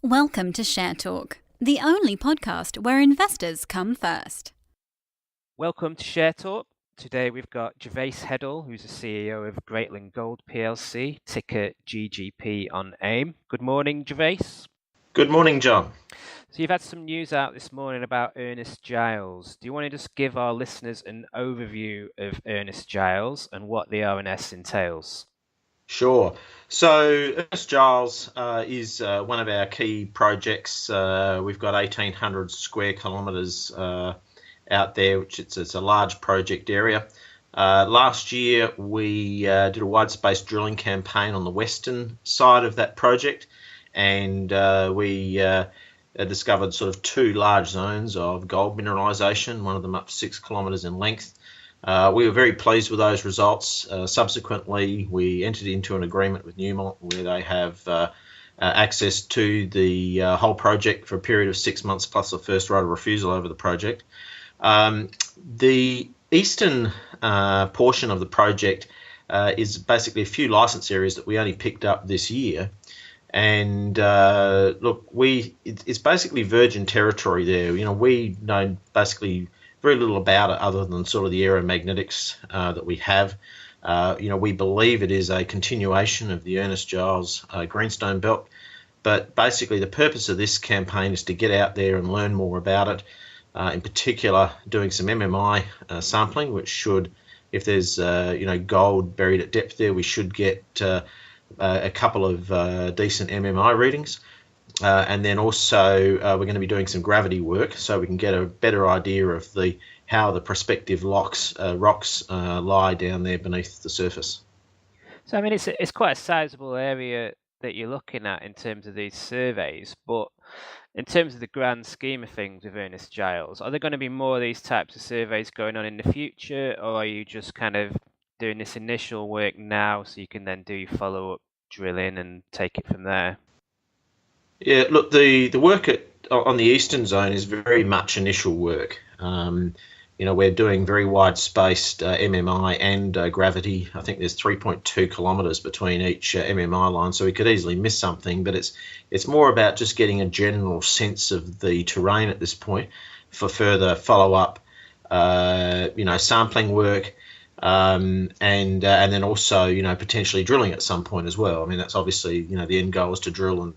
Welcome to Share Talk, the only podcast where investors come first. Welcome to Share Talk. Today we've got Gervaise Heddle, who's the CEO of Greatland Gold Plc, ticker GGP on AIM. Good morning, Gervaise. Good morning, John. So you've had some news out this morning about Ernest Giles. Do you want to just give our listeners an overview of Ernest Giles and what the RNS entails? Sure. So Ernest Giles is one of our key projects. We've got 1,800 square kilometres out there, which it's a large project area. Last year, we did a wide-space drilling campaign on the western side of that project, and we discovered sort of two large zones of gold mineralisation, one of them up to 6 kilometres in length. We were very pleased with those results. Subsequently, we entered into an agreement with Newmont where they have access to the whole project for a period of 6 months plus a first right of refusal over the project. The eastern portion of the project is basically a few license areas that we only picked up this year. And look, it's basically virgin territory there. You know, we know basically very little about it other than sort of the aeromagnetics that we have. We believe it is a continuation of the Ernest Giles greenstone belt. But basically the purpose of this campaign is to get out there and learn more about it. In particular, doing some MMI sampling, which should, if there's gold buried at depth there, we should get a couple of decent MMI readings. And then also we're going to be doing some gravity work so we can get a better idea of how the prospective rocks lie down there beneath the surface. So, I mean, it's quite a sizable area that you're looking at in terms of these surveys, but in terms of the grand scheme of things with Ernest Giles, are there going to be more of these types of surveys going on in the future, or are you just kind of doing this initial work now so you can then do your follow-up drilling and take it from there? Yeah, look, the work on the eastern zone is very much initial work. We're doing very wide-spaced MMI and gravity. I think there's 3.2 kilometres between each MMI line, so we could easily miss something. But it's more about just getting a general sense of the terrain at this point for further follow-up, sampling work, and then also potentially drilling at some point as well. I mean, that's obviously the end goal is to drill and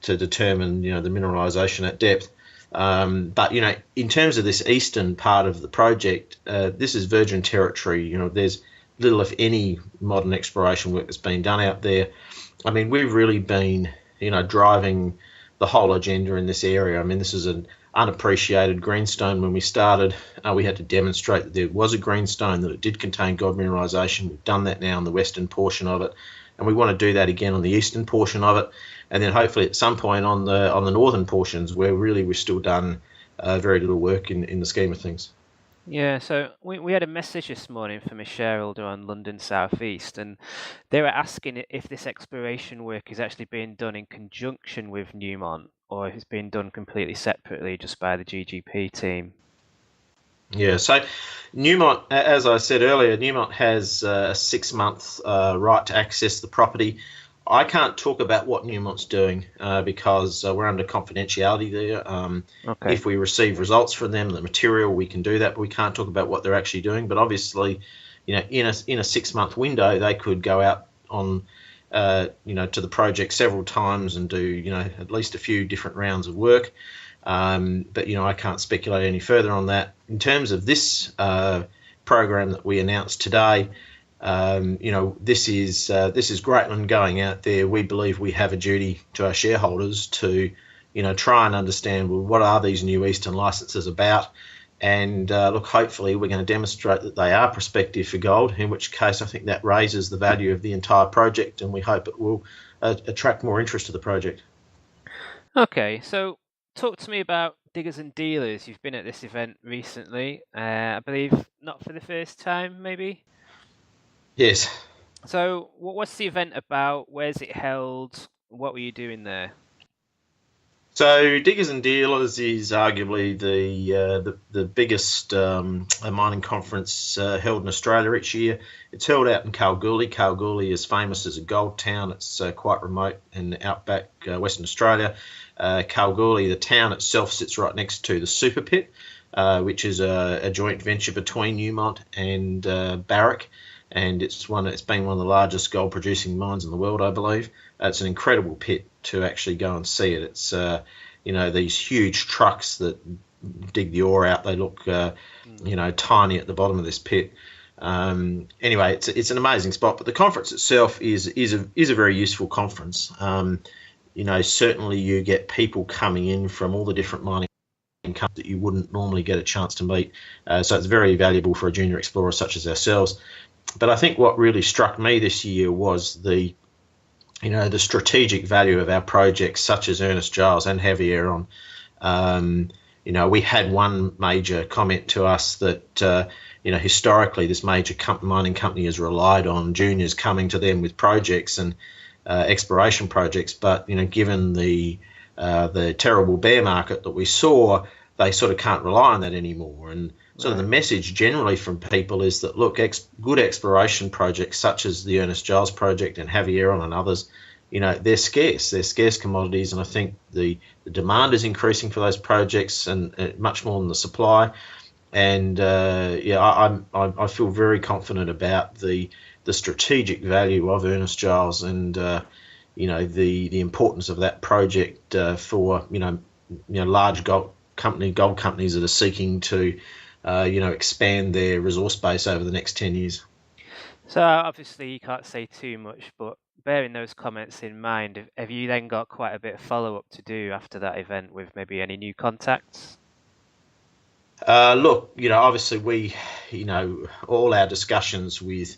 to determine the mineralisation at depth. But in terms of this eastern part of the project, this is virgin territory. There's little, if any, modern exploration work that's been done out there. I mean, we've really been driving the whole agenda in this area. I mean, this is an unappreciated greenstone. When we started, we had to demonstrate that there was a greenstone, that it did contain gold mineralisation. We've done that now in the western portion of it, and we want to do that again on the eastern portion of it, and then hopefully at some point on the northern portions where really we've still done very little work in the scheme of things. Yeah, so we had a message this morning from a shareholder on London South East, and they were asking if this exploration work is actually being done in conjunction with Newmont, or if it's being done completely separately just by the GGP team. Yeah, so Newmont, as I said earlier, Newmont has a 6-month right to access the property. I can't talk about what Newmont's doing because we're under confidentiality there. Okay. If we receive results from them, the material, we can do that, but we can't talk about what they're actually doing. But obviously, in a 6-month window, they could go out on to the project several times and do at least a few different rounds of work. But I can't speculate any further on that. In terms of this program that we announced today, this is Greatland going out there. We believe we have a duty to our shareholders to try and understand, well, what are these new eastern licenses about, and look, hopefully we're going to demonstrate that they are prospective for gold, in which case I think that raises the value of the entire project, and we hope it will attract more interest to the project. Okay, so talk to me about Diggers and Dealers. You've been at this event recently, I believe not for the first time, maybe? Yes. So what's the event about? Where's it held? What were you doing there? So Diggers and Dealers is arguably the biggest mining conference held in Australia each year. It's held out in Kalgoorlie. Kalgoorlie is famous as a gold town. It's quite remote in outback Western Australia. Kalgoorlie, the town itself, sits right next to the Super Pit, which is a joint venture between Newmont and Barrick, and it's been one of the largest gold producing mines in the world, I believe. It's an incredible pit to actually go and see it. It's these huge trucks that dig the ore out. They look tiny at the bottom of this pit. Anyway, it's an amazing spot. But the conference itself is a very useful conference. Certainly you get people coming in from all the different mining companies that you wouldn't normally get a chance to meet. So it's very valuable for a junior explorer such as ourselves. But I think what really struck me this year was the strategic value of our projects such as Ernest Giles and Havieron. We had one major comment to us that, historically this major mining company has relied on juniors coming to them with projects and exploration projects. But, given the terrible bear market that we saw, they sort of can't rely on that anymore. And sort of the message generally from people is that, look, good exploration projects such as the Ernest Giles project and Havieron and others, they're scarce. They're scarce commodities, and I think the demand is increasing for those projects and much more than the supply. And I feel very confident about the strategic value of Ernest Giles and the importance of that project for large gold companies that are seeking to expand their resource base over the next 10 years. So obviously you can't say too much, but bearing those comments in mind, have you then got quite a bit of follow-up to do after that event with maybe any new contacts? Look, obviously we, all our discussions with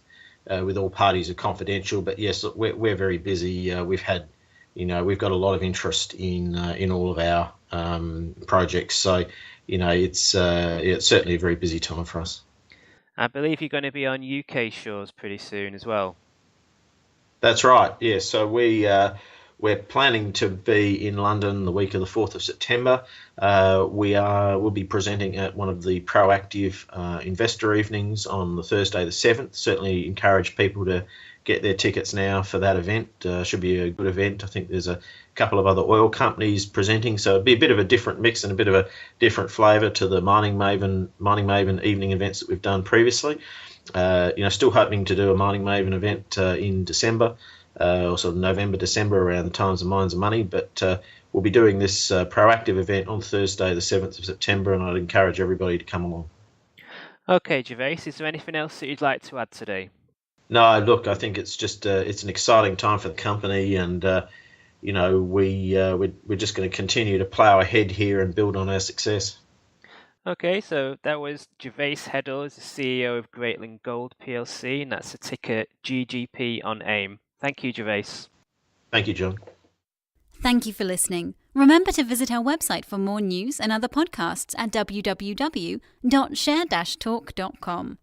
all parties are confidential, but yes, look, we're very busy. We've got a lot of interest in all of our projects. So, it's certainly a very busy time for us. I believe you're going to be on UK shores pretty soon as well. That's right. Yeah. So we're planning to be in London the week of the 4th of September. We'll be presenting at one of the proactive investor evenings on the Thursday the 7th. Certainly encourage people to get their tickets now for that event. Should be a good event. I think there's a couple of other oil companies presenting, so it'll be a bit of a different mix and a bit of a different flavour to the Mining Maven evening events that we've done previously. Still hoping to do a Mining Maven event in December, or sort of November, December, around the times of Mines and Money. But we'll be doing this proactive event on Thursday, the 7th of September, and I'd encourage everybody to come along. Okay, Gervaise, is there anything else that you'd like to add today? No, look, I think it's just it's an exciting time for the company, and we're just going to continue to plough ahead here and build on our success. Okay, so that was Gervaise Heddle, as the CEO of Greatland Gold Plc, and that's the ticker GGP on AIM. Thank you, Gervaise. Thank you, John. Thank you for listening. Remember to visit our website for more news and other podcasts at www.share-talk.com.